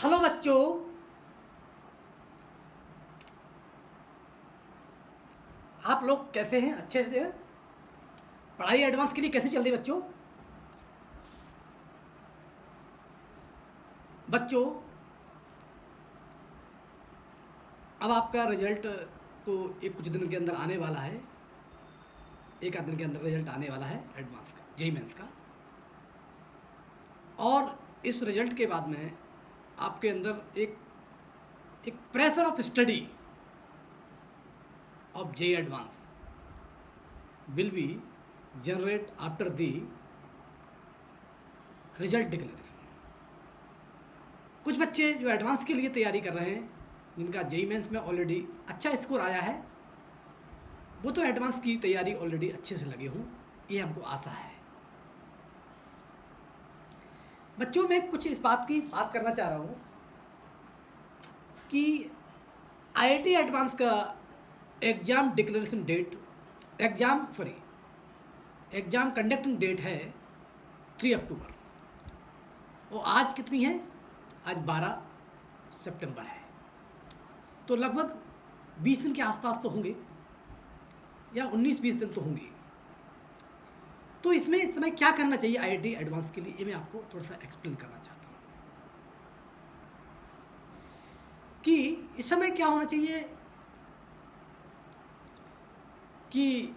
Hello बच्चों। आप लोग कैसे हैं? अच्छे से हैं? पढ़ाई एडवांस के लिए कैसे चल रही है बच्चों? बच्चों, अब आपका रिजल्ट तो एक कुछ दिन के अंदर आने वाला है। एक आध दिन के अंदर रिजल्ट आने वाला है एडवांस का, जेई मेंस का। और इस रिजल्ट के बाद में आपके अंदर एक एक pressure of study of JEE advance will be generate after the result declaration। कुछ बच्चे जो एडवांस के लिए तैयारी कर रहे हैं, जिनका जेई मेंस में ऑलरेडी अच्छा स्कोर आया है, वो तो एडवांस की तैयारी ऑलरेडी अच्छे से लगे हों, ये हमको आशा है। बच्चों, मैं कुछ इस बात की बात करना चाह रहा हूँ कि आईआईटी एडवांस का exam declaration date, exam conducting date है 3 अक्टूबर। और आज कितनी है? आज 12 सितंबर है। तो लगभग 20 दिन के आसपास तो होंगे, या 19-20 दिन तो होंगे। तो इसमें इस समय क्या करना चाहिए आईआईटी एडवांस के लिए, ये मैं आपको थोड़ा सा एक्सप्लेन करना चाहता हूँ कि इस समय क्या होना चाहिए कि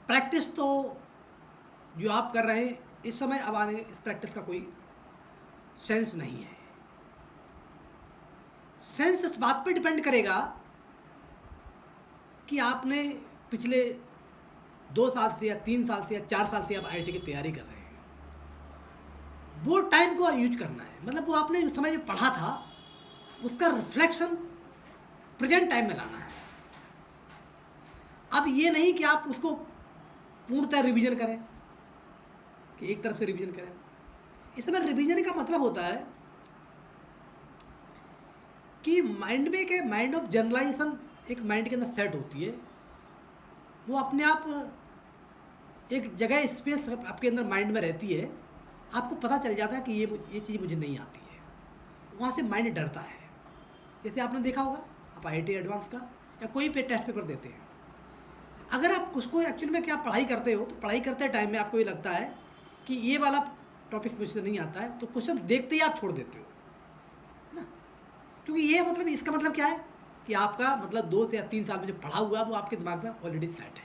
प्रैक्टिस तो जो आप कर रहे हैं इस समय, अब आने इस प्रैक्टिस का कोई सेंस नहीं है। सेंस इस बात पर डिपेंड करेगा कि आपने पिछले 2 साल से या 3 साल से या 4 साल से आप आईआईटी की तैयारी कर रहे हैं, वो टाइम को यूज करना है। मतलब वो आपने उस समय जो पढ़ा था उसका रिफ्लेक्शन प्रेजेंट टाइम में लाना है। अब ये नहीं कि आप उसको पूर्णतः रिवीजन करें, कि एक तरफ से रिवीजन करें। इस समय रिवीजन का मतलब होता है कि माइंड ऑफ जनरलाइजेशन एक माइंड के अंदर सेट होती है। वो अपने आप एक जगह स्पेस आपके अंदर माइंड में रहती है। आपको पता चल जाता है कि ये चीज़ मुझे नहीं आती है। वहाँ से माइंड डरता है। जैसे आपने देखा होगा, आप आईआईटी एडवांस का या कोई पे टेस्ट पेपर देते हैं, अगर आप उसको एक्चुअली में क्या पढ़ाई करते हो, तो पढ़ाई करते टाइम में आपको ये लगता है कि ये वाला टॉपिक्स मुझसे नहीं आता है, तो क्वेश्चन देखते ही आप छोड़ देते हो, है ना। क्योंकि ये मतलब, इसका मतलब क्या है कि आपका मतलब 2 या 3 साल में जो पढ़ा हुआ वो आपके दिमाग में ऑलरेडी सेट है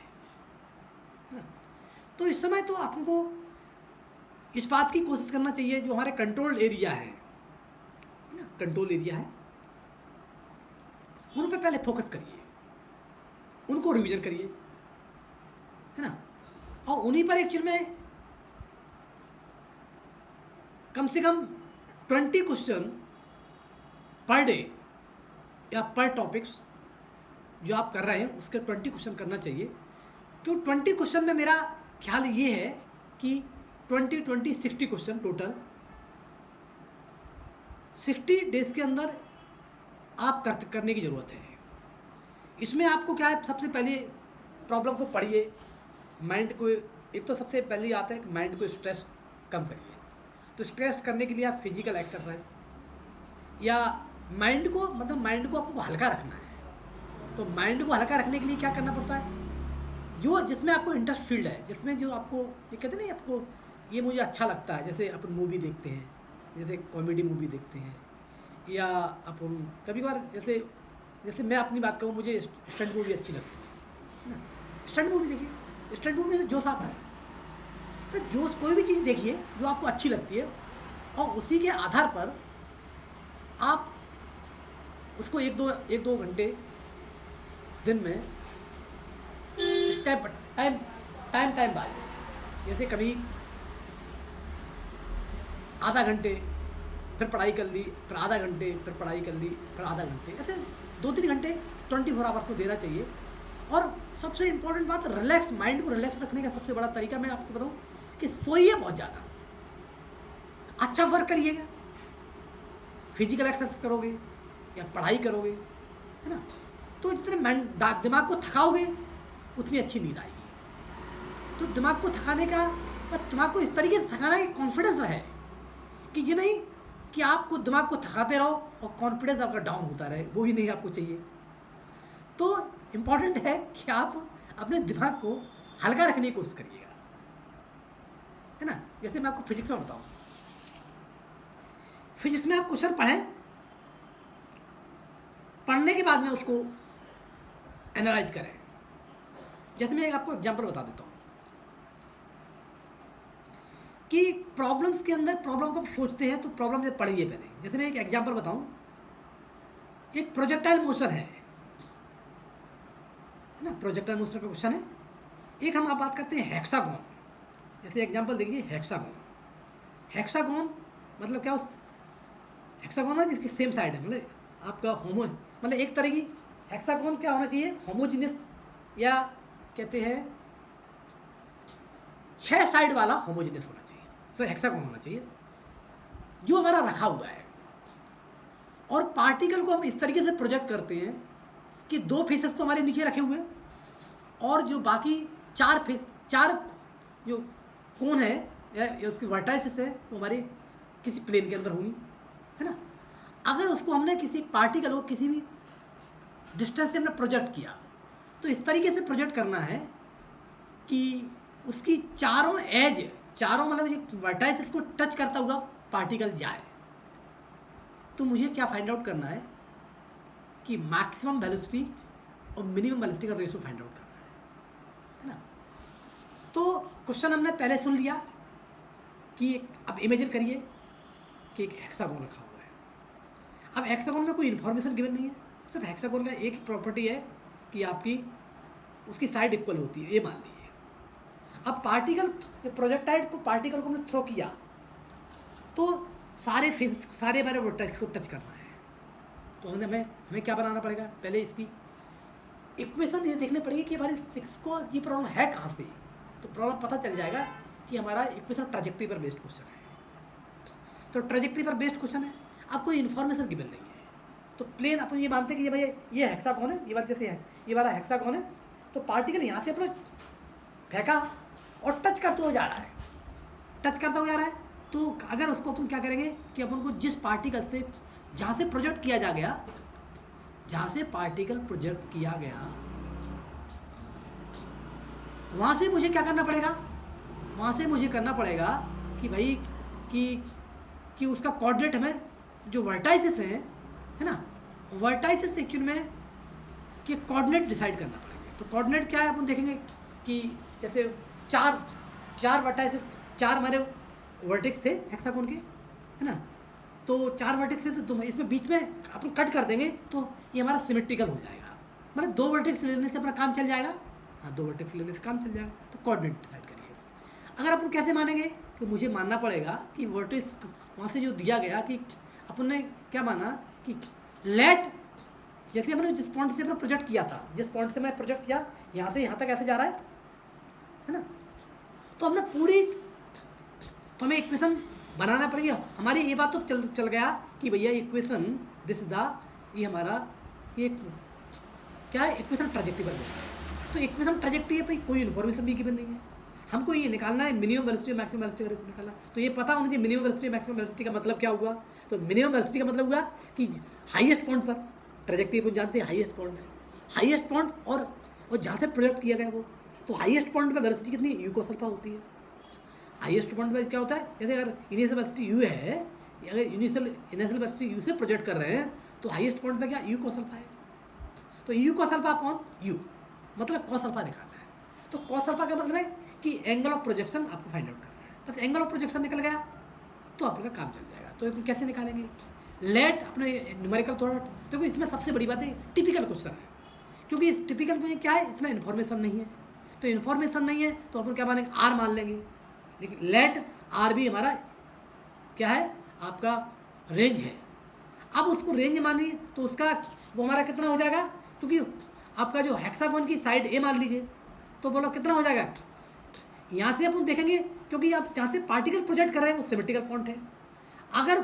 ना। तो इस समय तो आपको इस बात की कोशिश करना चाहिए, जो हमारे कंट्रोल एरिया है ना, कंट्रोल एरिया है, उन पर पहले फोकस करिए, उनको रिवीजन करिए, है ना। और उन्हीं पर एक्चुअल में कम से कम 20 क्वेश्चन पर डे या पर टॉपिक्स जो आप कर रहे हैं उसके 20 क्वेश्चन करना चाहिए। क्यों 20 क्वेश्चन में मेरा ख्याल ये है कि 60 क्वेश्चन टोटल 60 डेज के अंदर आप करने की ज़रूरत है। इसमें आपको क्या है, सबसे पहले प्रॉब्लम को पढ़िए, माइंड को, एक तो सबसे पहले आता है कि माइंड को स्ट्रेस कम करिए। तो स्ट्रेस करने के लिए आप फिजिकल एक्सरसाइज या माइंड को आपको हल्का रखना है। तो माइंड को हल्का रखने के लिए क्या करना पड़ता है, जो जिसमें आपको इंटरेस्ट फील्ड है, जिसमें जो आपको ये कहते नहीं, आपको ये मुझे अच्छा लगता है। जैसे अपन मूवी देखते हैं, जैसे कॉमेडी मूवी देखते हैं, या अपन कभी कभार जैसे मैं अपनी बात कहूँ, मुझे स्टंट मूवी अच्छी लगती है ना। स्टंट मूवी देखिए, स्टंट मूवी से जोश आता है। तो जोश, कोई भी चीज़ देखिए जो आपको अच्छी लगती है, और उसी के आधार पर आप उसको एक दो घंटे दिन में स्टेप टाइम बाद, जैसे कभी आधा घंटे फिर पढ़ाई कर ली, फिर आधा घंटे फिर पढ़ाई कर ली, फिर आधा घंटे, ऐसे 2-3 घंटे 24 आवर्स को देना चाहिए। और सबसे इम्पोर्टेंट बात, रिलैक्स, माइंड को रिलैक्स रखने का सबसे बड़ा तरीका मैं आपको बताऊं कि सोइए बहुत ज़्यादा, अच्छा वर्क करिएगा, फिजिकल एक्सरसाइज करोगे या पढ़ाई करोगे, है ना, तो जितने दिमाग को थकाओगे उतनी अच्छी नींद आएगी। तो दिमाग को थकाने का, दिमाग को इस तरीके से थकाना कि कॉन्फिडेंस रहे कि ये नहीं कि आपको दिमाग को थकाते रहो और कॉन्फिडेंस आपका डाउन होता रहे, वो भी नहीं आपको चाहिए। तो इम्पॉर्टेंट है कि आप अपने दिमाग को हल्का रखने की कोशिश करिएगा, है ना। जैसे मैं आपको फिजिक्स में बताऊँ, फिजिक्स में आप क्वेश्चन पढ़ें, पढ़ने के बाद में उसको एनालाइज करें। जैसे मैं आपको एग्जांपल बता देता हूँ कि प्रॉब्लम्स के अंदर प्रॉब्लम को सोचते हैं तो प्रॉब्लम से पढ़िए पहले। जैसे मैं एक एग्जांपल बताऊँ, एक प्रोजेक्टाइल मोशन है ना, प्रोजेक्टाइल मोशन का क्वेश्चन है। एक हम आप बात करते हैं हेक्सागोन। जैसे एग्जांपल देखिए, हेक्सागोन। हेक्सागोन मतलब क्या, हेक्सागोन है जिसकी सेम साइड है, मतलब आपका होमो, मतलब एक तरह की हेक्सागोन क्या होना चाहिए, होमोजीनियस, या कहते हैं 6 साइड वाला होमोजीनियस होना चाहिए, तो हेक्सागोन होना चाहिए जो हमारा रखा हुआ है। और पार्टिकल को हम इस तरीके से प्रोजेक्ट करते हैं कि 2 फेसेस तो हमारे नीचे रखे हुए हैं और जो बाकी 4 जो कोण है या उसकी वर्टाइसिस है वो हमारे किसी प्लेन के अंदर होंगी, है ना। अगर उसको हमने किसी पार्टिकल को किसी भी डिस्टेंस से हमने प्रोजेक्ट किया तो इस तरीके से प्रोजेक्ट करना है कि उसकी चारों मतलब वर्टाइसिस को टच करता हुआ पार्टिकल जाए। तो मुझे क्या फाइंड आउट करना है कि मैक्सिमम वेलोसिटी और मिनिमम वेलोसिटी का रेशियो फाइंड आउट करना है ना। तो क्वेश्चन हमने पहले सुन लिया कि अब इमेजिन करिए कि एक हेक्सागोन रखा हुआ है। अब हेक्सागोन में कोई इन्फॉर्मेशन गिवन नहीं है, सिर्फ हेक्सागोन का एक प्रॉपर्टी है कि आपकी उसकी साइड इक्वल होती है, ये मान लीजिए। अब पार्टिकल, प्रोजेक्टाइल को पार्टिकल को हमने थ्रो किया तो सारे हमारे वर्टेक्स को टच करना है। तो हमें क्या बनाना पड़ेगा, पहले इसकी इक्वेशन ये देखनी पड़ेगी कि हमारे 6 को ये प्रॉब्लम है कहाँ से। तो प्रॉब्लम पता चल जाएगा कि हमारा इक्वेशन ट्रैजेक्टरी पर बेस्ड क्वेश्चन है। तो ट्रैजेक्टरी पर बेस्ड क्वेश्चन है, अब कोई इन्फॉर्मेशन गिवन नहीं है। तो प्लेन अपन ये मानते हैं कि भाई ये हेक्सागोन है, ये वाला जैसे है, ये वाला हेक्सागोन है, तो पार्टिकल यहाँ से अपना फेंका और टच करते हुए जा रहा है, तो अगर उसको अपन क्या करेंगे कि अपन को जिस पार्टिकल से जहाँ से प्रोजेक्ट किया गया वहाँ से मुझे क्या करना पड़ेगा, वहाँ से मुझे करना पड़ेगा कि भाई कि उसका कोऑर्डिनेट हमें जो वर्टाइसिस है ना, वर्टाइसिस एक्चुअल में कि कोऑर्डिनेट डिसाइड करना पड़ेगा। तो कोऑर्डिनेट क्या है अपन देखेंगे कि जैसे चार वर्टाइसिस, 4 हमारे वर्टेक्स थे हेक्सागोन के, है ना। तो 4 वर्टेक्स से तो इसमें बीच में अपन कट कर देंगे तो ये हमारा सिमेट्रिकल हो जाएगा, मतलब 2 वर्टेक्स लेने से अपना काम चल जाएगा। हाँ, 2 वर्टेक्स लेने से काम चल जाएगा। तो कोऑर्डिनेट डिसाइड करिए। अगर अपन कैसे मानेंगे कि मुझे मानना पड़ेगा कि वर्टेक्स वहाँ से जो दिया गया कि अपन ने क्या माना कि लेट, जैसे हमने जिस पॉइंट से अपना प्रोजेक्ट किया था, जिस पॉइंट से मैं प्रोजेक्ट किया यहाँ से यहाँ तक ऐसे जा रहा है ना। तो हमने तो हमें इक्वेशन बनाना पड़ेगा। हमारी ये बात तो चल गया कि भैया इक्वेशन दिस ये हमारा ये क्या है, इक्वेशन ट्रैजेक्टरी पर बेस्ड है। तो इक्वेशन ट्रैजेक्टरी पे कोई इन्फॉर्मेशन भी गिवन नहीं है, हमको ये निकालना है मिनिमम वेलोसिटी और मैक्सिमम वेलोसिटी का रेशियो निकालना। तो ये पता होना चाहिए मिनिमम वेलोसिटी मैक्सिमम वेलोसिटी का मतलब क्या हुआ। तो मिनिमम वेलोसिटी का मतलब हुआ कि हाईएस्ट पॉइंट पर ट्रैजेक्टरी को जानते हैं, हाईएस्ट पॉइंट है, हाईएस्ट पॉइंट और जहाँ से प्रोजेक्ट किया गया वो, तो हाईएस्ट पॉइंट पर वेलोसिटी कितनी, यू cos अल्फा होती है। हाईएस्ट पॉइंट पर क्या होता है, जैसे अगर इनिशियल वेलोसिटी यू है, अगर इनिशियल वेलोसिटी यू से प्रोजेक्ट कर रहे हैं तो हाईएस्ट पॉइंट पर क्या यू cos अल्फा है। तो you cos alpha upon you मतलब cos अल्फा निकालना है। तो cos अल्फा का मतलब है कि एंगल ऑफ प्रोजेक्शन आपको फाइंड आउट करना है। बस एंगल ऑफ प्रोजेक्शन निकल गया तो आपका काम चल जाएगा। तो अपन कैसे निकालेंगे, लेट अपने न्यूमेरिकल थोड़ा, देखो इसमें सबसे बड़ी बात है टिपिकल क्वेश्चन है, क्योंकि इस टिपिकल में क्या है, इसमें इन्फॉर्मेशन नहीं है। तो इन्फॉर्मेशन नहीं है तो अपन क्या मानेंगे, आर मान लेंगे। लेकिन लेट आर भी हमारा क्या है, आपका रेंज है। अब उसको रेंज मानिए तो उसका वो हमारा कितना हो जाएगा, क्योंकि आपका जो हेक्सागोन की साइड ए मान लीजिए, तो बोलो कितना हो जाएगा, यहाँ से अपन देखेंगे क्योंकि आप जहाँ से पार्टिकल प्रोजेक्ट कर रहे हैं वो सिमेट्रिकल पॉइंट है। अगर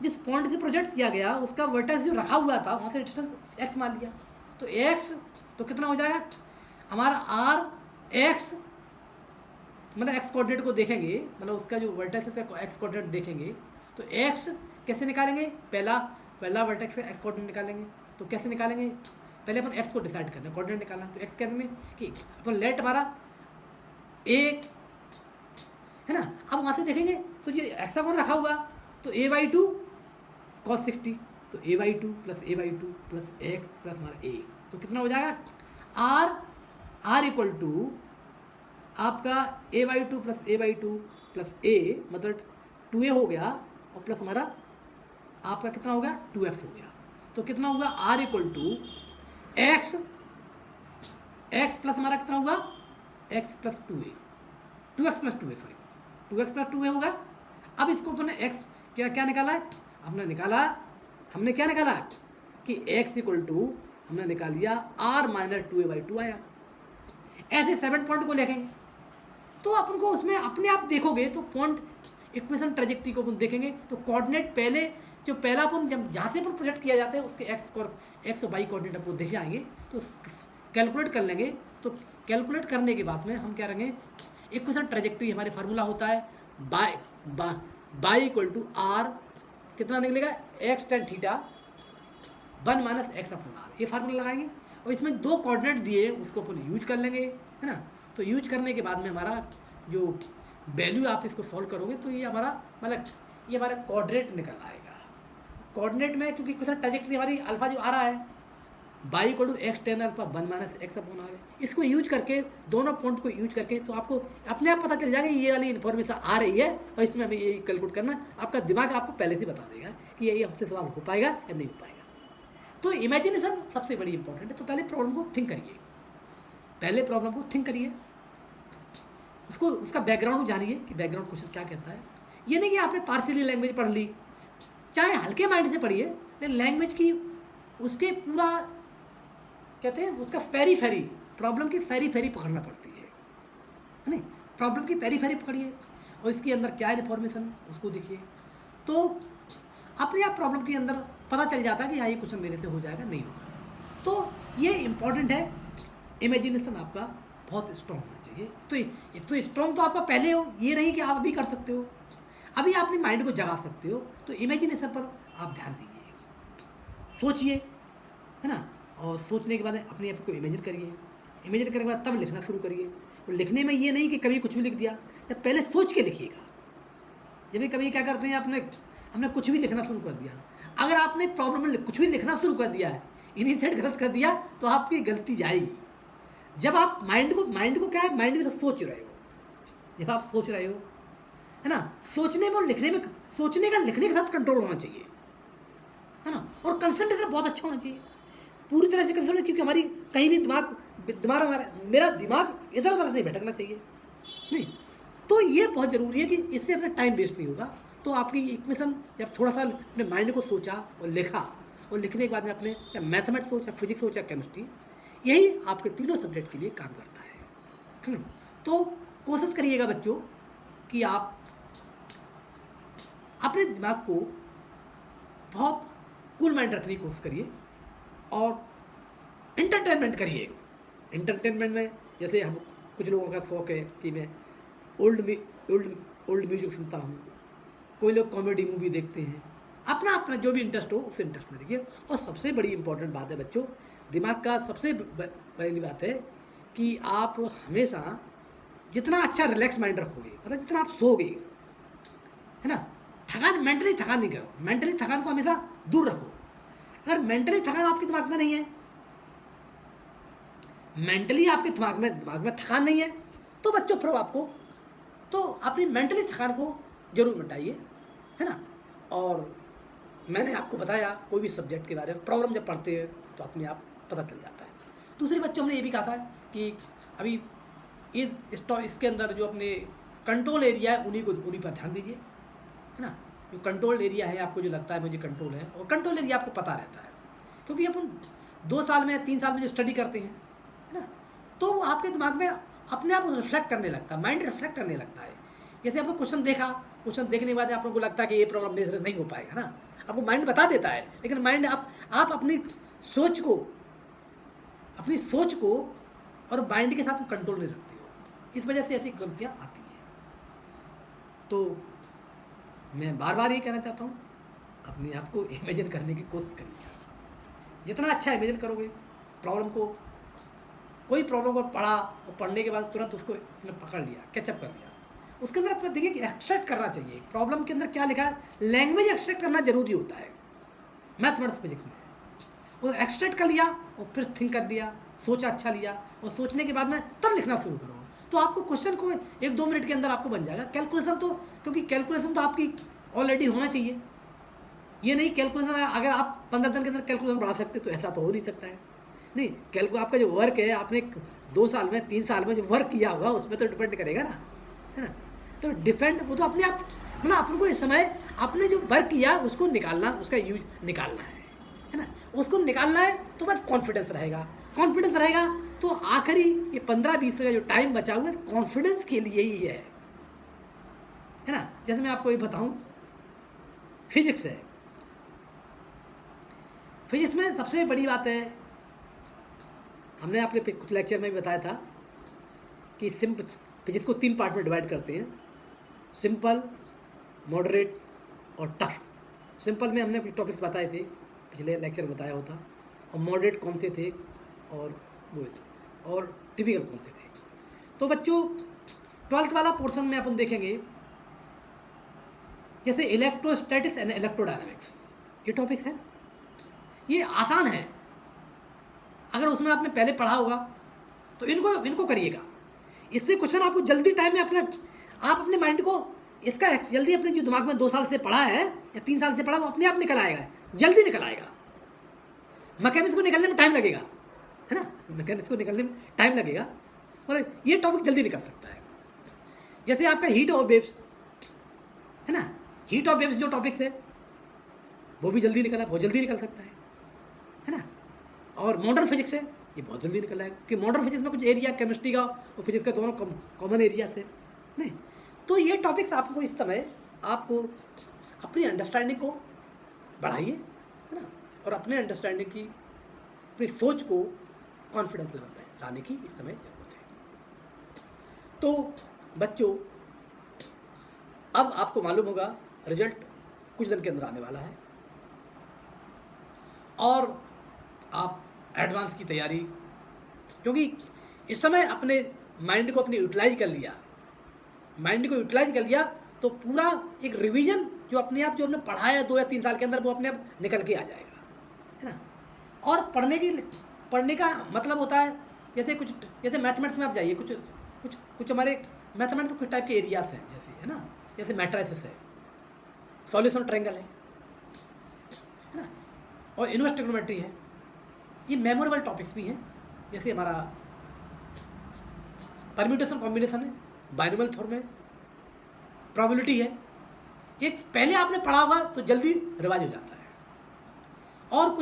जिस पॉइंट से प्रोजेक्ट किया गया उसका वर्टेक्स जो रखा हुआ था वहाँ से डिस्टेंस एक्स मान लिया, तो एक्स तो कितना हो जाएगा हमारा आर एक्स, मतलब एक्स कोऑर्डिनेट को देखेंगे, मतलब उसका जो वर्टेक्स है एक्स कोऑर्डिनेट देखेंगे तो एक्स कैसे निकालेंगे? पहला वर्टेक्स एक्स कोऑर्डिनेट निकालेंगे। तो कैसे निकालेंगे? पहले अपन एक्स को डिसाइड करना है, कोऑर्डिनेट निकालना। तो एक्स कहने में कि अपन लेट हमारा ए है ना। अब वहाँ से देखेंगे तो ये एक्स कौन रखा हुआ, तो a/2 cos 60, तो a/2 plus a/2 plus x plus हमारा ए, तो कितना हो जाएगा? r इक्वल टू आपका a/2 plus a/2 plus a, मतलब 2a हो गया, और प्लस हमारा आपका कितना हो गया? 2x हो गया। तो कितना होगा? r equal to X plus हमारा कितना होगा? x plus 2x plus 2a, sorry 2x plus 2a होगा। अब इसको अपने x क्या निकाला है? हमने क्या निकाला कि x इक्वल टू हमने निकाल लिया r माइनस 2a/2 आया। ऐसे 7 पॉइंट को लिखेंगे तो अपन को उसमें अपने आप देखोगे तो पॉइंट इक्वेशन ट्रेजेक्ट्री को अपन देखेंगे तो कोऑर्डिनेट पहले जो पहला अपन जब जहाँ से अपन प्रोजेक्ट किया जाता है उसके एक्स और वाई कोऑर्डिनेट अपन देख जाएंगे तो कैलकुलेट कर लेंगे। तो कैलकुलेट करने के बाद में हम क्या करेंगे? इक्वेशन ट्रेजेक्ट्री हमारे फार्मूला होता है बाई इक्वल टू आर, कितना निकलेगा? X tan theta 1 minus X upon R, ये फार्मूला लगाएंगे। और इसमें 2 कोऑर्डिनेट दिए उसको अपन यूज कर लेंगे, है ना। तो यूज करने के बाद में हमारा जो वैल्यू आप इसको सॉल्व करोगे तो ये हमारा मतलब ये हमारा कोऑर्डिनेट निकल आएगा। कोऑर्डिनेट में क्योंकि इक्वेशन ट्रेजेक्ट्री हमारी अल्फा जो आ रहा है Y equal to X tan alpha 1 minus X upon R है, इसको यूज करके दोनों पॉइंट को यूज करके तो आपको अपने आप पता चल जाएगा ये वाली इन्फॉर्मेशन आ रही है और इसमें हमें ये कैलकुलेट करना। आपका दिमाग आपको पहले से बता देगा कि ये हमसे सवाल हो पाएगा या नहीं हो पाएगा। तो इमेजिनेशन सबसे बड़ी इंपॉर्टेंट है। तो पहले प्रॉब्लम को थिंक करिए, उसको उसका बैकग्राउंड जानिए कि बैकग्राउंड क्वेश्चन क्या कहता है। ये नहीं कि आपने पार्शियली लैंग्वेज पढ़ ली, चाहे हल्के माइंड से पढ़िए, लेकिन लैंग्वेज की उसके पूरा कहते हैं उसका फेरी प्रॉब्लम की फेरी पकड़ना पड़ती है नहीं। प्रॉब्लम की फेरी पकड़िए और इसके अंदर क्या है इन्फॉर्मेशन उसको देखिए, तो अपने आप प्रॉब्लम के अंदर पता चल जाता है कि हाँ ये क्वेश्चन मेरे से हो जाएगा नहीं होगा। तो ये इम्पॉर्टेंट है, इमेजिनेशन आपका बहुत स्ट्रॉन्ग होना चाहिए। तो स्ट्रॉन्ग तो आपका पहले हो, ये नहीं कि आप अभी कर सकते हो, अभी आप अपने माइंड को जगा सकते हो। तो इमेजिनेशन पर आप ध्यान दीजिए, सोचिए, है ना। और सोचने के बाद अपने आप को इमेजिन करिए, इमेजिन करने के बाद तब लिखना शुरू करिए। और लिखने में ये नहीं कि कभी कुछ भी लिख दिया, जब पहले सोच के लिखिएगा। जब कभी क्या करते हैं हमने कुछ भी लिखना शुरू कर दिया, अगर आपने प्रॉब्लम में कुछ भी लिखना शुरू कर दिया है, इनिशिएट गलत कर दिया तो आपकी गलती जाएगी। जब आप माइंड को क्या है, माइंड के साथ सोच रहे हो, जब आप सोच रहे हो, है ना, सोचने में और लिखने में, सोचने का लिखने के साथ कंट्रोल होना चाहिए, है ना। और कंसंट्रेशन बहुत अच्छा होना चाहिए, पूरी तरह से कंसंट्रेट, क्योंकि हमारी कहीं भी मेरा दिमाग इधर उधर नहीं भटकना चाहिए नहीं। तो ये बहुत ज़रूरी है कि इससे अपना टाइम वेस्ट नहीं होगा। तो आपकी इक्वेशन जब थोड़ा सा अपने माइंड को सोचा और लिखा, और लिखने के बाद में अपने या मैथमेटिक्स हो, या फिजिक्स हो, या केमिस्ट्री, यही आपके तीनों सब्जेक्ट के लिए काम करता है। तो कोशिश करिएगा बच्चों कि आप अपने दिमाग को बहुत कूल माइंड रखने की कोशिश करिए और इंटरटेनमेंट करिए। इंटरटेनमेंट में जैसे हम कुछ लोगों का शौक़ है कि मैं ओल्ड म्यूजिक सुनता हूँ, कोई लोग कॉमेडी मूवी देखते हैं, अपना जो भी इंटरेस्ट हो उससे इंटरेस्ट में देखिए। और सबसे बड़ी इंपॉर्टेंट बात है बच्चों, दिमाग का सबसे पहली बात है कि आप हमेशा जितना अच्छा रिलैक्स माइंड रखोगे, मतलब जितना आप सोओगे, है ना, मेंटली थकान नहीं करो, मेंटली थकान को हमेशा दूर रखो। अगर मेंटली थकान आपके दिमाग में नहीं है, मेंटली आपके दिमाग में थकान नहीं है, तो बच्चों फिर आपको तो अपनी मेंटली थकान को जरूर मिटाइए, है ना। और मैंने आपको बताया कोई भी सब्जेक्ट के बारे में प्रॉब्लम जब पढ़ते हैं तो अपने आप पता चल जाता है। दूसरी बच्चों हमने ये भी कहा था कि अभी इसके अंदर जो अपने कंट्रोल एरिया है उन्हीं पर ध्यान दीजिए, है ना। जो कंट्रोल एरिया है, आपको जो लगता है मुझे कंट्रोल है, और कंट्रोल एरिया आपको पता रहता है, क्योंकि अपन 2 साल में 3 साल में जो स्टडी करते हैं, है ना, तो वो आपके दिमाग में अपने आप रिफ्लेक्ट करने लगता है, माइंड रिफ्लेक्ट करने लगता है। जैसे आपको क्वेश्चन देखने के बाद आप लोगों को लगता है कि ये प्रॉब्लम मेरे से नहीं हो पाएगा ना, आपको माइंड बता देता है, लेकिन माइंड आप अपनी सोच को और माइंड के साथ कंट्रोल नहीं रखते हो, इस वजह से ऐसी गलतियाँ आती हैं। तो मैं बार बार ये कहना चाहता हूँ अपने आप को इमेजिन करने की कोशिश करिए। जितना अच्छा इमेजिन करोगे प्रॉब्लम को, कोई प्रॉब्लम को पढ़ा और पढ़ने के बाद तुरंत उसको पकड़ लिया, कैचअप कर लिया, उसके अंदर अपने देखिए कि एक्सट्रैक्ट करना चाहिए प्रॉब्लम के अंदर क्या लिखा है। लैंग्वेज एक्सट्रैक्ट करना जरूरी होता है मैथमेटिक्स फिजिक्स में। वो एक्सट्रैक्ट कर लिया और फिर थिंक कर दिया, सोचा अच्छा लिया, और सोचने के बाद में तब लिखना शुरू करो, तो आपको क्वेश्चन को 1-2 मिनट के अंदर आपको बन जाएगा। कैलकुलेशन तो, क्योंकि कैलकुलेशन तो आपकी ऑलरेडी होना चाहिए। ये नहीं कैलकुलेशन अगर आप 15 दिन के अंदर कैलकुलेशन बढ़ा सकते तो ऐसा तो हो नहीं सकता है। नहीं, आपका जो वर्क है, आपने 2 साल में 3 साल में जो वर्क किया होगा उसमें तो डिपेंड करेगा ना, है ना। तो डिपेंड वो तो अपने आप, मतलब अपन को इस समय आपने जो वर्क किया उसको निकालना, उसका यूज निकालना है ना। उसको निकालना है तो बस कॉन्फिडेंस रहेगा तो आखिरी ये 15-20 का जो टाइम बचा हुआ है कॉन्फिडेंस के लिए ही है ना। जैसे मैं आपको ये बताऊं, फिजिक्स है, फिजिक्स में सबसे बड़ी बात है, हमने आपने कुछ लेक्चर में भी बताया था कि फिजिक्स को 3 पार्ट में डिवाइड करते हैं, सिंपल, मॉडरेट और टफ। सिंपल में हमने कुछ टॉपिक्स बताए थे, पिछले लेक्चर बताया होता, और मॉडरेट कौन से थे और वो और टिपिकल कौन से थे। तो बच्चों 12th वाला पोर्शन में अपन देखेंगे जैसे इलेक्ट्रोस्टैटिक्स एंड इलेक्ट्रोडायनामिक्स, ये टॉपिक्स है, ये आसान है। अगर उसमें आपने पहले पढ़ा होगा तो इनको करिएगा। इससे क्वेश्चन आपको जल्दी टाइम में आप अपने माइंड को इसका जल्दी अपने जो दिमाग में 2 साल से पढ़ा है या 3 साल से पढ़ा वो अपने आप निकल आएगा, जल्दी निकल आएगा। मैकेनिक्स को निकलने में टाइम लगेगा, है ना, मैकेनिक्स को निकलने में टाइम लगेगा, और ये टॉपिक जल्दी निकल सकता है। जैसे आपका हीट ऑफ वेव्स है ना, हीट ऑफ वेव्स जो टॉपिक्स है वो भी जल्दी निकला, बहुत जल्दी निकल सकता है ना। और मॉडर्न फिजिक्स है, ये बहुत जल्दी निकल आएगा, क्योंकि मॉडर्न फिजिक्स में कुछ एरिया केमिस्ट्री का और फिजिक्स का दोनों कॉमन एरिया से नहीं। तो ये टॉपिक्स आपको इस समय आपको अपनी अंडरस्टैंडिंग को बढ़ाइए, है ना, और अपने अंडरस्टैंडिंग की, अपनी सोच को कॉन्फिडेंस लेवल पर लाने की इस समय जरूरत है। तो बच्चों अब आपको मालूम होगा रिजल्ट कुछ दिन के अंदर आने वाला है, और आप एडवांस की तैयारी, क्योंकि इस समय अपने माइंड को अपनी यूटिलाइज कर लिया, तो पूरा एक रिवीजन जो अपने आप जो हमने पढ़ा है 2 या 3 साल के अंदर वो अपने आप निकल के आ जाएगा, है ना। और पढ़ने का मतलब होता है जैसे मैथमेटिक्स में आप जाइए, कुछ हमारे मैथमेटिक्स में कुछ टाइप के एरियाज हैं, जैसे है ना, जैसे मैट्रिसेस है, सॉल्यूशन ट्रायंगल है ना, और इनवर्स ट्रिग्नोमेट्री है। ये मेमोरेबल टॉपिक्स भी हैं, जैसे हमारा परम्यूटेशन कॉम्बिनेशन है, बाइनोमियल थ्योरम है, प्रोबेबिलिटी है। ये पहले आपने पढ़ा होगा तो जल्दी रिवाइज हो जाता है। और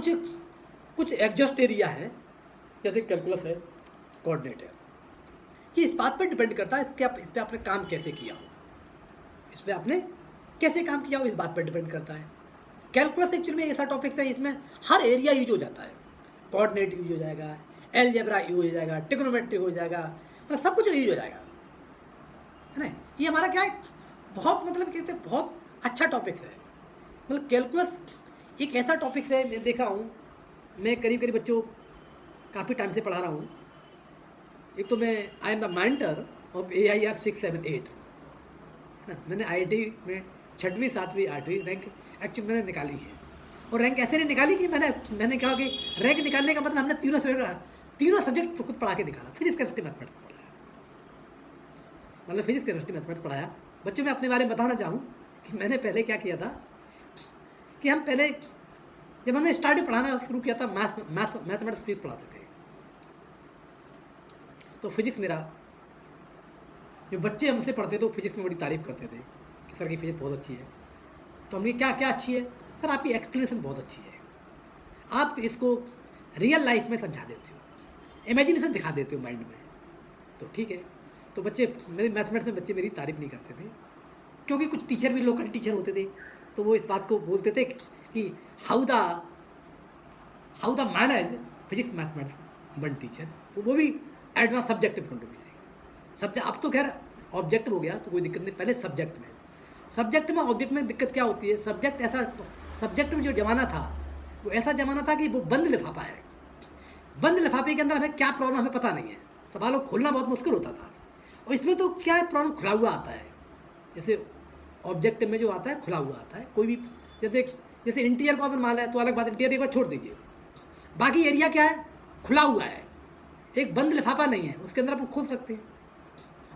कुछ एग्जॉस्ट एरिया है, जैसे कैलकुलस है, कोऑर्डिनेट है, कि इस बात पर डिपेंड करता है इस पर आपने काम कैसे किया हो, इस बात पर डिपेंड करता है। कैलकुलस एक्चुअली में ऐसा टॉपिक्स है, इसमें हर एरिया यूज हो जाता है, कोऑर्डिनेट यूज हो जाएगा, अलजेब्रा यूज हो जाएगा, ट्रिग्नोमेट्री हो जाएगा, मतलब सब कुछ यूज हो जाएगा, है ना। ये हमारा क्या है, बहुत मतलब कहते हैं बहुत अच्छा टॉपिक्स है। मतलब कैलकुलस एक ऐसा टॉपिक्स है, मैं देख रहा हूँ, मैं करीब बच्चों काफ़ी टाइम से पढ़ा रहा हूँ। एक तो मैं I am the mentor of AIR 678, है ना। मैंने IIT में 6वीं 7वीं 8वीं रैंक एक्चुअली मैंने निकाली है, और रैंक ऐसे नहीं निकाली कि मैंने कहा कि रैंक निकालने का मतलब हमने तीनों सब्जेक्ट खुद पढ़ा के निकाला। फिजिक्स केमिस्ट्री मैथमेटिक्स पढ़ाया, मतलब फिजिक्स केमिस्ट्री मैथमेटिक्स पढ़ाया। बच्चों मैं अपने बारे में बताना चाहूँ कि मैंने पहले क्या किया था कि हम पहले जब हमने स्टार्टिंग पढ़ाना शुरू किया था मैथमेटिक्स फिजिक्स पढ़ाते थे, तो फिजिक्स मेरा जो बच्चे हमसे पढ़ते थे वो फिजिक्स में बड़ी तारीफ़ करते थे कि सर की फिजिक्स बहुत अच्छी है। तो हमने क्या अच्छी है सर, आपकी एक्सप्लेनेशन बहुत अच्छी है, आप इसको रियल लाइफ में समझा देते हो, इमेजिनेशन दिखा देते हो माइंड में, तो ठीक है। तो बच्चे मेरे मैथमेटिक्स में बच्चे मेरी तारीफ़ नहीं करते थे, क्योंकि कुछ टीचर भी लोकल टीचर होते थे, तो वो इस बात को बोलते थे कि how the manage physics mathematics one teacher, वो भी advance subjective point of view से। अब तो खैर ऑब्जेक्टिव हो गया तो कोई दिक्कत नहीं, पहले सब्जेक्ट में ऑब्जेक्ट में दिक्कत क्या होती है, सब्जेक्ट में जो ज़माना था वो ऐसा ज़माना था कि वो बंद लिफाफा है। बंद लिफाफे के अंदर हमें क्या प्रॉब्लम हमें पता नहीं है, सवालों को खोलना बहुत मुश्किल होता था। और इसमें तो क्या है, प्रॉब्लम खुला हुआ आता है। जैसे ऑब्जेक्ट में जो आता है खुला हुआ आता है, कोई भी जैसे जैसे इंटीरियर को अपन मान लें तो अलग बात, इंटीरियर एक बार छोड़ दीजिए, बाकी एरिया क्या है, खुला हुआ है, एक बंद लिफाफा नहीं है, उसके अंदर अपन खोल सकते हैं।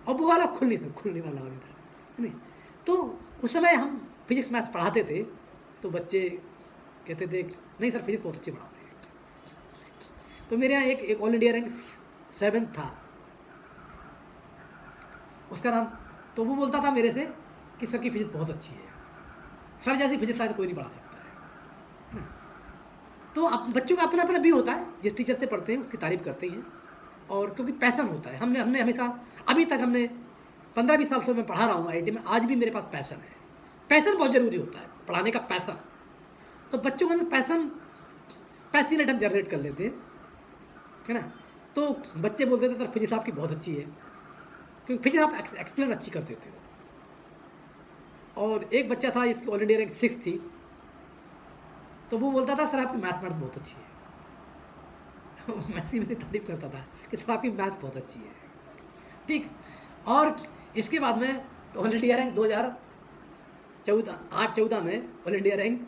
और वो वाला खुलने वाला नहीं था, नहीं। तो उस समय हम फिजिक्स मैथ्स पढ़ाते थे तो बच्चे कहते थे नहीं सर फिजिक्स बहुत अच्छी पढ़ाते हैं। तो मेरे यहाँ एक ऑल इंडिया रैंक 7 था, उसका नाम, तो वो बोलता था मेरे से कि सर की फिजिक्स बहुत अच्छी है, सर जैसी फिजिक्स शायद कोई नहीं पढ़ा सकता है ना। तो अब बच्चों का अपना अपना भी होता है, जिस टीचर से पढ़ते हैं उसकी तारीफ करते हैं, और क्योंकि पैसन होता है। हमने हमेशा अभी तक हमने 15-20 साल से मैं पढ़ा रहा हूँ IIT में, आज भी मेरे पास पैसन है। पैसन बहुत ज़रूरी होता है, पढ़ाने का पैसन। तो बच्चों के अंदर पैसिनेट हम जनरेट कर लेते हैं, है ना। तो बच्चे बोलते थे सर फिजिक्स आपकी बहुत अच्छी है, क्योंकि फिजिक्स आप एक्सप्लेन अच्छी कर देते हो। और एक बच्चा था जिसकी ऑल इंडिया रैंक 6 थी, तो वो बोलता था सर आपकी मैथमेटिक्स बहुत अच्छी है। मैं इसी में तारीफ करता था कि सर आपकी मैथ बहुत अच्छी है, ठीक। और इसके बाद में ऑल इंडिया रैंक 2014 में ऑल इंडिया रैंक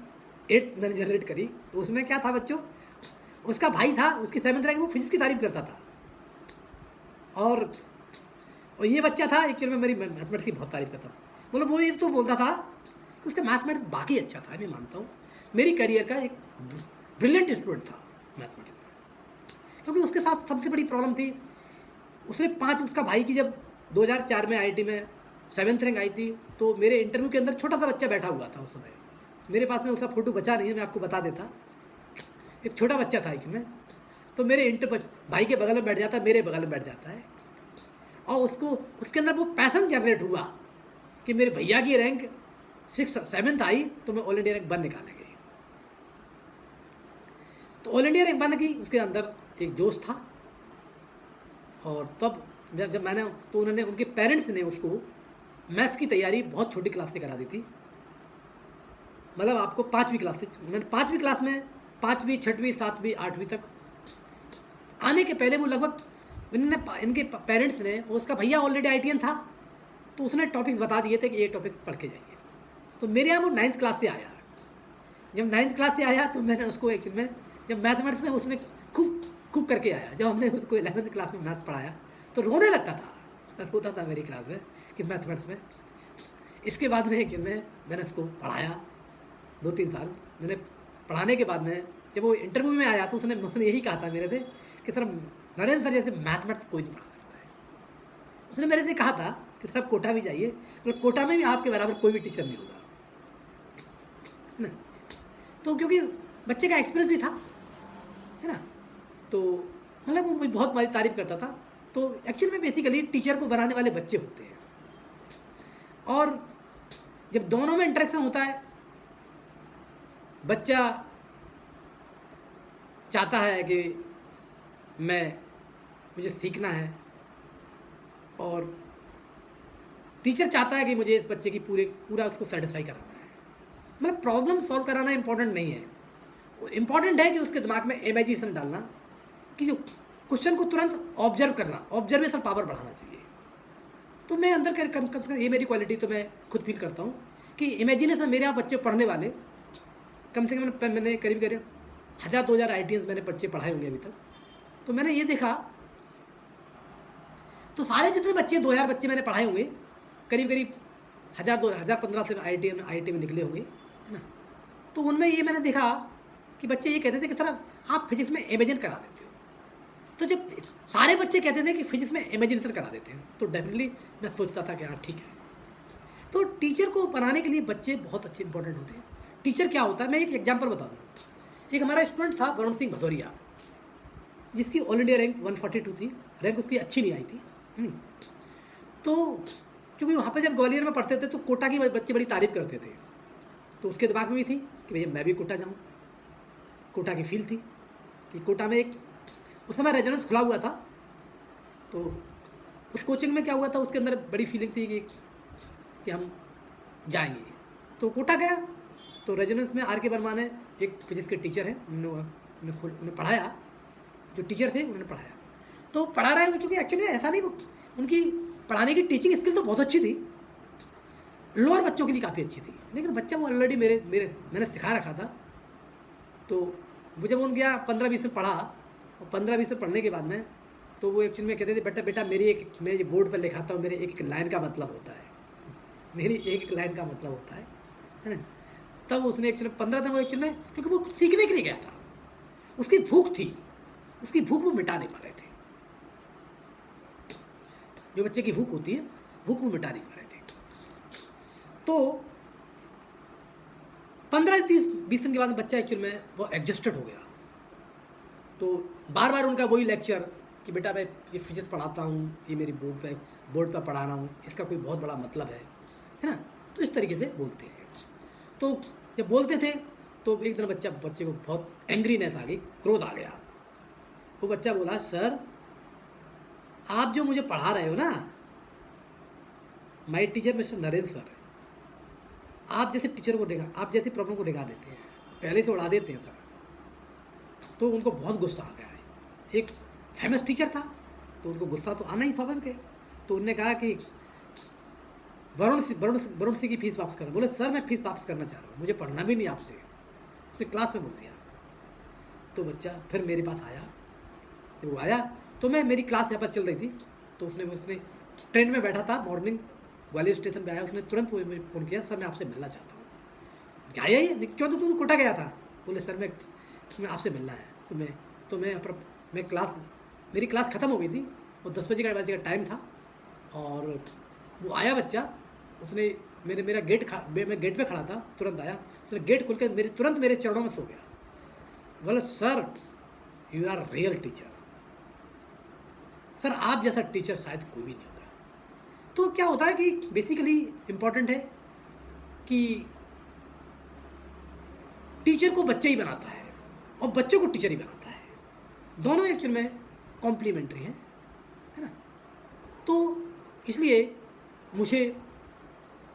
8 मैंने जनरेट करी। तो उसमें क्या था बच्चों, उसका भाई था, उसकी 7th रैंक, वो फिजिक्स की तारीफ करता था। और ये बच्चा था एक्चुअली में मेरी मैथमेटिक्स की बहुत तारीफ करता, मतलब वो ये तो बोलता था कि उसका मैथमेटिक्स बाकी अच्छा था। मैं मानता हूँ मेरी करियर का एक ब्रिलियंट स्टूडेंट था मैथमेटिक्स में, क्योंकि उसके साथ सबसे बड़ी प्रॉब्लम थी, उसने उसका भाई की जब 2004 में IIT में 7th रैंक आई थी, तो मेरे इंटरव्यू के अंदर छोटा सा बच्चा बैठा हुआ था उस समय। मेरे पास में उसका फ़ोटो बचा नहीं है, मैं आपको बता देता। एक छोटा बच्चा था में, तो मेरे भाई के बगल में बैठ जाता, मेरे बगल में बैठ जाता है, और उसके अंदर वो पैसन जनरेट हुआ कि मेरे भैया की रैंक 7th आई तो मैं ऑल इंडिया रैंक 1 निकालेंगे। तो ऑल इंडिया रैंक 1 की उसके अंदर एक जोश था। और तब जब मैंने, तो उन्होंने, उनके पेरेंट्स ने उसको मैथ्स की तैयारी बहुत छोटी क्लास से करा दी थी। मतलब आपको 5वीं क्लास से, उन्होंने 5वीं क्लास में 5वीं 6वीं 7वीं 8वीं तक आने के पहले वो लगभग इनके पेरेंट्स ने, उसका भैया ऑलरेडी IITian था, तो उसने टॉपिक्स बता दिए थे कि ये टॉपिक्स पढ़ के जाइए। तो मेरे यहाँ वो 9th क्लास से आया। जब 9th क्लास से आया तो मैंने उसको एक्चुअल में, जब मैथमेटिक्स में उसने खूब करके आया, जब हमने उसको 11th क्लास में मैथ्स पढ़ाया तो रोने लगता था, रोता था मेरी क्लास में कि मैथमेटिक्स में। इसके बाद में एक्चुअल में मैंने उसको पढ़ाया 2-3 साल। मैंने पढ़ाने के बाद में जब वो इंटरव्यू में आया तो उसने यही कहा था मेरे से कि सर नरेंद्र सर जैसे मैथमेटिक्स कोई नहीं पढ़ा सकता है। उसने मेरे से कहा था कि सर आप कोटा भी जाइए, मतलब कोटा में भी आपके बराबर कोई भी टीचर नहीं होगा, है ना। तो क्योंकि बच्चे का एक्सपीरियंस भी था, है ना, तो मतलब वो बहुत हमारी तारीफ करता था। तो एक्चुअल में बेसिकली टीचर को बनाने वाले बच्चे होते हैं, और जब दोनों में इंटरेक्शन होता है, बच्चा चाहता है कि मुझे सीखना है, और टीचर चाहता है कि मुझे इस बच्चे की पूरा उसको सेटिस्फाई कराना है। मतलब प्रॉब्लम सॉल्व कराना इंपॉर्टेंट नहीं है, इंपॉर्टेंट है कि उसके दिमाग में इमेजिनेशन डालना, कि जो क्वेश्चन को तुरंत ऑब्जर्व करना, ऑब्जर्वेशन पावर बढ़ाना चाहिए। तो मैं अंदर कर ये मेरी क्वालिटी तो मैं खुद फील करता हूँ कि इमेजिनेशन, मेरे यहाँ बच्चे पढ़ने वाले कम से कम मैंने करीब 1000-2000 IITians मैंने बच्चे पढ़ाए होंगे अभी तक। तो मैंने ये देखा, तो सारे जितने बच्चे 2000 बच्चे मैंने पढ़ाए होंगे, करीब 1000-1500 से IIT में निकले होंगे, है ना। तो उनमें ये मैंने देखा कि बच्चे ये कहते थे कि सर आप फिजिक्स में इमेजिन करा देते हो। तो जब सारे बच्चे कहते थे कि फिजिक्स में इमेजिनेशन करा देते हैं, तो डेफिनेटली मैं सोचता था कि हाँ ठीक है। तो टीचर को बनाने के लिए बच्चे बहुत अच्छे इंपॉर्टेंट होते हैं। टीचर क्या होता है, मैं एक एग्जांपल बता दूँ। एक हमारा स्टूडेंट था वरुण सिंह भदौरिया, जिसकी ऑल इंडिया रैंक 142 थी, रैंक उसकी अच्छी नहीं आई थी। तो क्योंकि वहाँ पर जब ग्वालियर में पढ़ते थे तो कोटा की बच्चे बड़ी तारीफ करते थे, तो उसके दिमाग में भी थी कि भैया मैं भी कोटा जाऊँ। कोटा की फील थी कि कोटा में एक उस समय रेजोनेंस खुला हुआ था, तो उस कोचिंग में क्या हुआ था, उसके अंदर बड़ी फीलिंग थी कि हम जाएंगे। तो कोटा गया, तो रेजोनेंस में आर के वर्मा ने, एक फिजिक्स के टीचर हैं, उन्होंने पढ़ाया, जो टीचर थे उन्होंने पढ़ाया। तो पढ़ा रहे हैं क्योंकि एक्चुअली ऐसा नहीं, उनकी पढ़ाने की टीचिंग स्किल तो बहुत अच्छी थी, लोअर बच्चों के लिए काफ़ी अच्छी थी, लेकिन बच्चा वो ऑलरेडी मैंने सिखा रखा था। तो मुझे वो गया 15-20 में पढ़ा, और 15-20 में पढ़ने के बाद में तो वो एक्चुअली में कहते थे, बेटा मैं ये बोर्ड पर लिखाता हूँ, मेरे एक लाइन का मतलब होता है, मेरी एक लाइन का मतलब होता है ना। तब उसने एक्चुअली 15 दिन वो एक्चुअली में, क्योंकि वो सीखने के लिए गया था, उसकी भूख थी, उसकी भूख वो मिटा नहीं पा रहे थे। जो बच्चे की भूख होती है, भूख वो मिटा नहीं पा रहे थे। तो 15-20 दिन के बाद बच्चा एक्चुअल में वो एडजस्टेड हो गया। तो बार बार उनका वही लेक्चर कि बेटा मैं ये फिजिक्स पढ़ाता हूँ, ये मेरी बोर्ड पर पढ़ा रहा हूँ, इसका कोई बहुत बड़ा मतलब है ना। तो इस तरीके से बोलते हैं। तो जब बोलते थे तो एक दिन बच्चे को बहुत एंग्रीनेस आ गई, क्रोध आ गया। वो बच्चा बोला, सर आप जो मुझे पढ़ा रहे हो ना, my teacher mister Narendra sir, आप जैसे टीचर को आप जैसी प्रॉब्लम को दिखा देते हैं, पहले से उड़ा देते हैं सर। तो उनको बहुत गुस्सा आ गया है। एक फेमस टीचर था तो उनको गुस्सा तो आना ही स्वाभाविक है। तो उन्होंने कहा कि वरुण सिंह की फीस वापस करो। बोले सर मैं फीस वापस करना चाह रहा हूँ, मुझे पढ़ना भी नहीं आपसे। उसने क्लास में बोल दिया। तो बच्चा फिर मेरे पास आया। जब वो आया तो मेरी क्लास यहाँ पर चल रही थी, तो उसने ट्रेन में बैठा था, मॉर्निंग ग्वालियर स्टेशन पे आया। उसने तुरंत मुझे फ़ोन किया, सर मैं आपसे मिलना चाहता हूँ। क्या है क्यों? तो तू कोटा गया था। बोले सर मैं आपसे मिलना है। मेरी क्लास ख़त्म हो गई थी, वो 10 बजे का टाइम था। और वो आया बच्चा, उसने मैं गेट पे खड़ा था, तुरंत आया, उसने गेट खोल के तुरंत मेरे चरणों में सो गया। बोला sir you are real teacher, sir आप जैसा टीचर शायद कोई भी नहीं होगा। तो क्या होता है कि बेसिकली इम्पॉर्टेंट है कि टीचर को बच्चे ही बनाता है और बच्चों को टीचर ही बनाता है, दोनों एक्चुअल में कॉम्प्लीमेंट्री हैं, है ना। तो इसलिए मुझे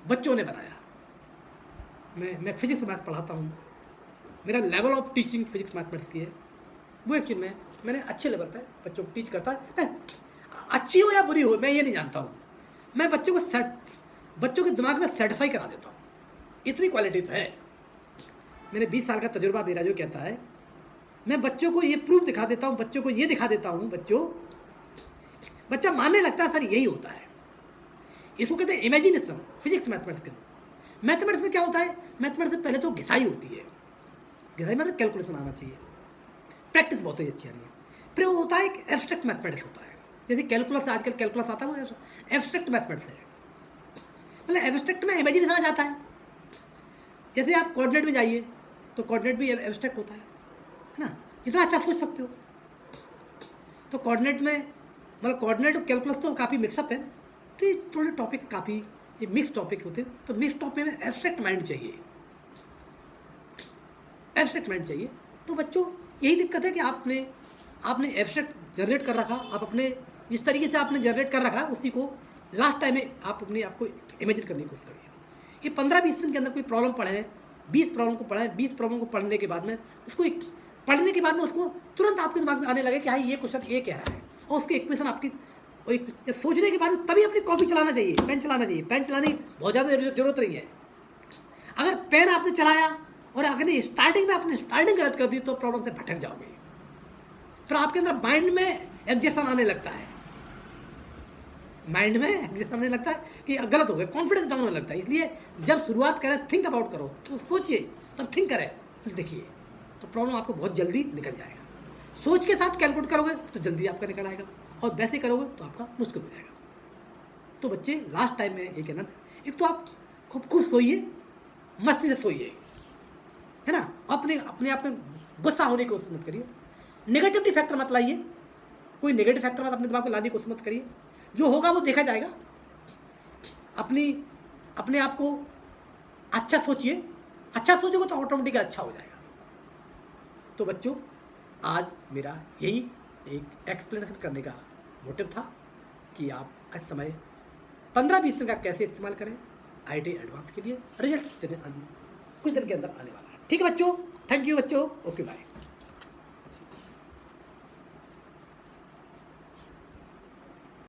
बच्चों ने बनाया। मैं फिजिक्स मैथ्स पढ़ाता हूँ, मेरा level of teaching physics mathematics की है, वो एक्चुअल में मैंने अच्छे लेवल पे बच्चों को टीच करता है। अच्छी हो या बुरी हो मैं ये नहीं जानता हूँ, मैं बच्चों के दिमाग में सेटिस्फाई करा देता हूँ, इतनी क्वालिटी तो है। मैंने 20 साल का तजुर्बा मेरा जो कहता है, मैं बच्चों को ये प्रूफ दिखा देता हूँ, बच्चों को ये दिखा देता हूँ, बच्चा मानने लगता है सर यही होता है। इसको कहते हैं इमेजिनेशन। फिजिक्स मैथमेटिक्स के मैथमेटिक्स में क्या होता है, मैथमेटिक्स में पहले तो घिसाई होती है, घिसाई मतलब कैलकुलेशन आना चाहिए, प्रैक्टिस बहुत ही अच्छी आ रही है। फिर वो होता है एक एब्स्ट्रैक्ट मैथमेटिक्स होता है, जैसे कैलकुलस, आजकल कैलकुलस आता है, वो एब्स्ट्रैक्ट मैथमेटिक्स है। मतलब एब्स्ट्रैक्ट में इमेजिनेशन आ जाता है। जैसे आप कोऑर्डिनेट में जाइए तो कोऑर्डिनेट भी एब्स्ट्रैक्ट होता है ना, जितना अच्छा सोच सकते हो। तो कोऑर्डिनेट में मतलब कोऑर्डिनेट और कैलकुलस तो काफ़ी मिक्सअप है, तो ये थोड़े टॉपिक्स काफ़ी ये मिक्स टॉपिक्स होते हैं। तो मिक्स टॉपिक में एब्स्ट्रैक्ट माइंड चाहिए, एब्स्ट्रैक्ट माइंड चाहिए। तो बच्चों यही दिक्कत है कि आपने एब्स्ट्रैक्ट जनरेट कर रखा, आप अपने जिस तरीके से आपने जनरेट कर रखा उसी को लास्ट टाइम में आप अपने आप को इमेजिन करने की कोशिश करिए। ये 15-20 दिन के अंदर कोई प्रॉब्लम पढ़े, 20 प्रॉब्लम को पढ़े, 20 प्रॉब्लम को पढ़ने के बाद में उसको तुरंत आपके दिमाग में आने लगे कि हाँ ये क्वेश्चन ये कह रहा है, और उसकी इक्वेशन आपकी सोचने के बाद तभी अपनी कॉपी चलाना चाहिए, पेन चलाना चाहिए। पेन चलाने की बहुत ज़्यादा जरूरत नहीं है। अगर पेन आपने चलाया और अगर स्टार्टिंग में आपने स्टार्टिंग गलत कर दी तो प्रॉब्लम से भटक जाओगे, फिर आपके अंदर माइंड में एग्जेशन आने लगता है, कि गलत हो गया, कॉन्फिडेंस डाउन होने लगता है। इसलिए जब शुरुआत करें थिंक अबाउट करो, तो सोचिए तब थिंक करें, फिर देखिए, तो प्रॉब्लम आपको बहुत जल्दी निकल जाएगा। सोच के साथ कैलकुलेट करोगे तो जल्दी आपका निकल आएगा, और वैसे करोगे तो आपका मुश्किल हो जाएगा। तो बच्चे लास्ट टाइम में ये कहना था, एक तो आप खूब सोइए, मस्ती से सोइए, है ना। अपने आप में गुस्सा होने की कोशिश मत करिए, नेगेटिविटी फैक्टर मत लाइए, कोई नेगेटिव फैक्टर मत अपने दिमाग में लाने की कोशिश मत करिए। जो होगा वो देखा जाएगा। अपने आप को अच्छा सोचिए, अच्छा सोचोगे तो ऑटोमेटिक अच्छा हो जाएगा। तो बच्चों आज मेरा यही एक एक्सप्लेनेशन करने का मोटिव था कि आप इस समय 15-20 दिन का कैसे इस्तेमाल करें IIT एडवांस के लिए रिजल्ट देने कुछ दिन के अंदर आने वाला है। ठीक है बच्चों, थैंक यू बच्चों, ओके बाय।